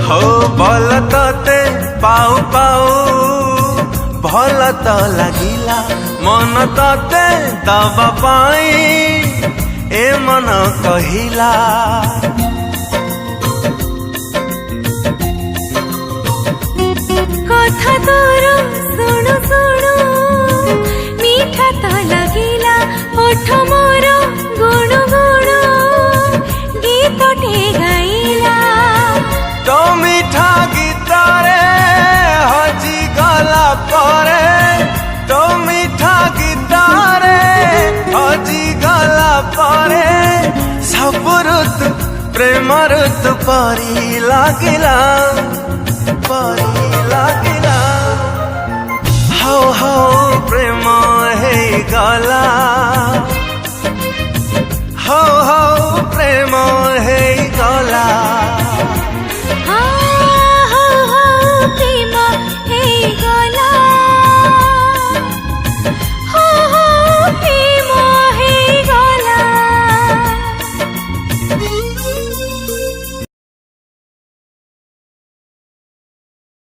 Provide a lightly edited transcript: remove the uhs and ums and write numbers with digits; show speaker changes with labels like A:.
A: हो भल तते पाऊ पाऊ भल तो लागिला मन तते दबा पाई ए मन कहिला
B: कथा तोर सुनु सुनु मीठा तो लागिला ओठ मोर गुणु गुणु गीत टे गाइला
A: तो मीठा गीत रे हजी गला परे तो मीठा गीत रे हजी गला परे सब ऋतु प्रेम ऋतु परी लागिला हो हो प्रेम हे गला हो हो प्रेम हे गला।